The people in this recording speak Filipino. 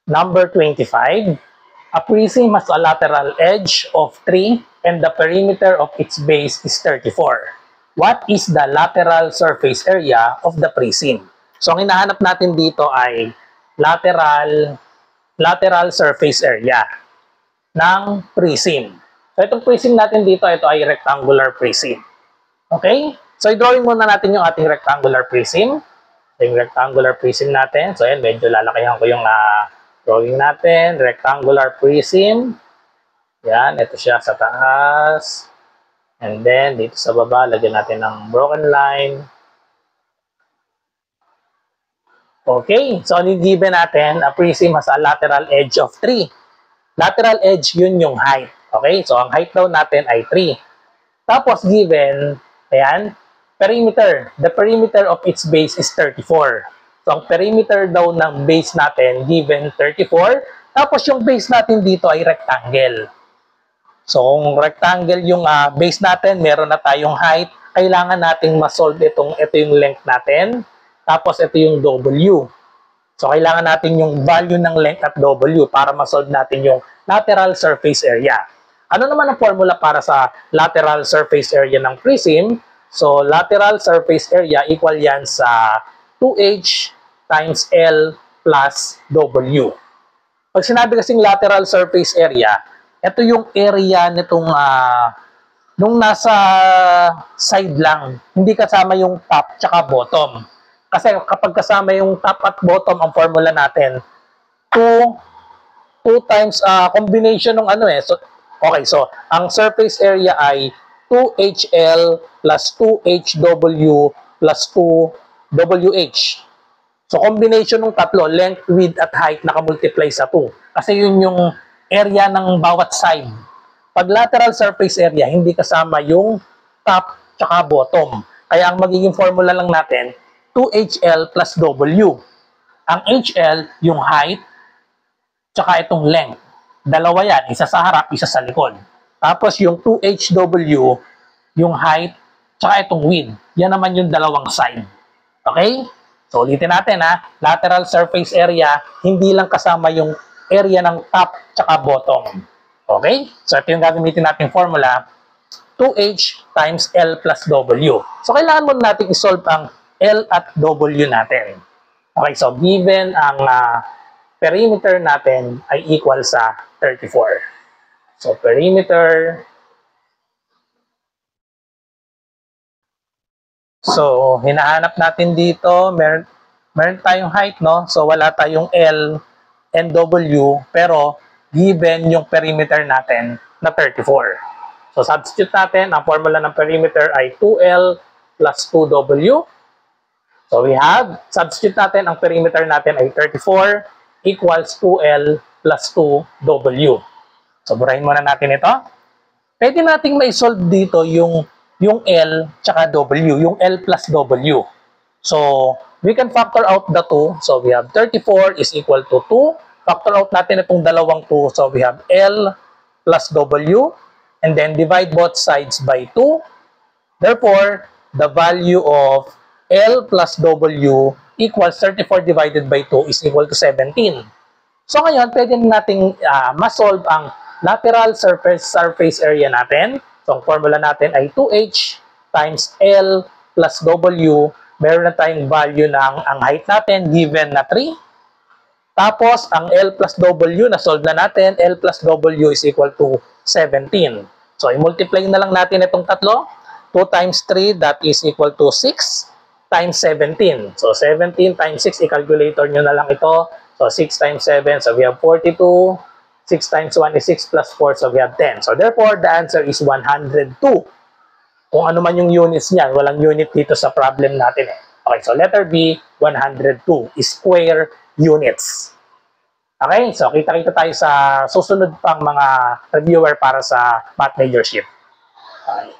Number 25. A prism has a lateral edge of 3 and the perimeter of its base is 34. What is the lateral surface area of the prism? So, ang hinahanap natin dito ay lateral surface area ng prism. So, itong prism natin dito, ito ay rectangular prism. Okay? So, i-drawing muna natin yung ating rectangular prism. Yung rectangular prism natin. So, ayan, medyo lalakihan ko yung drawing natin. Rectangular prism. Yan, ito siya sa taas. And then, dito sa baba, lagyan natin ng broken line. Okay, so ano yung given natin? A prism has a lateral edge of 3. Lateral edge, yun yung height. Okay, so ang height daw natin ay 3. Tapos given, ayan, perimeter. The perimeter of its base is 34. So ang perimeter daw ng base natin, given 34. Tapos yung base natin dito ay rectangle. So, kung rectangle yung base natin, meron na tayong height, kailangan nating ma-solve ito yung length natin, tapos ito yung W. So, kailangan natin yung value ng length at W para ma-solve natin yung lateral surface area. Ano naman ang formula para sa lateral surface area ng prism? So, lateral surface area equal yan sa 2H times L plus W. Pag sinabi kasing lateral surface area, ito yung area nitong nung nasa side lang, hindi kasama yung top tsaka bottom. Kasi kapag kasama yung top at bottom, ang formula natin, 2 times combination ng ano eh. So, okay, so ang surface area ay 2HL plus 2HW plus 2WH. So, combination ng tatlo, length, width, at height, nakamultiply sa 2. Kasi yun yung area ng bawat side. Pag lateral surface area, hindi kasama yung top tsaka bottom. Kaya ang magiging formula lang natin, 2HL plus W. Ang HL, yung height, tsaka itong length. Dalawa yan, isa sa harap, isa sa likod. Tapos yung 2HW, yung height, tsaka itong width. Yan naman yung dalawang side. Okay? So, ulitin natin lateral surface area, hindi lang kasama yung area ng top tsaka bottom. Okay? So, ito yung gagamitin natin formula, 2H times L plus W. So, kailangan muna natin isolve ang L at W natin. Okay, so given ang perimeter natin ay equal sa 34. So, perimeter. So, hinahanap natin dito, meron tayong height, no? So, wala tayong L and W, pero given yung perimeter natin na 34. So, substitute natin, ang formula ng perimeter ay 2L plus 2W. So, we have, substitute natin, ang perimeter natin ay 34 equals 2L plus 2W. So, burahin muna natin ito. Pwede nating ma-solve dito yung L tsaka W, yung L plus W. So, we can factor out the 2. So, we have 34 is equal to 2. Factor out natin itong dalawang 2. So, we have L plus W. And then, divide both sides by 2. Therefore, the value of L plus W equals 34 divided by 2 is equal to 17. So, ngayon, pwede nating ma-solve ang lateral surface area natin. So, ang formula natin ay 2H times L plus W. Meron na tayong value ng ang height natin given na 3. Tapos, ang L plus W, na-solve na natin. L plus W is equal to 17. So, i-multiply na lang natin itong tatlo. 2 times 3, that is equal to 6 times 17. So, 17 times 6, i-calculator nyo na lang ito. So, 6 times 7, so we have 42. 6 times 1 is 6 plus 4, so we have 10. So, therefore, the answer is 102. Kung ano man yung units niyan, walang unit dito sa problem natin eh. Okay, so letter B, 102 is square units. Okay, so kita-kita tayo sa susunod pang mga reviewer para sa math majorship. Okay.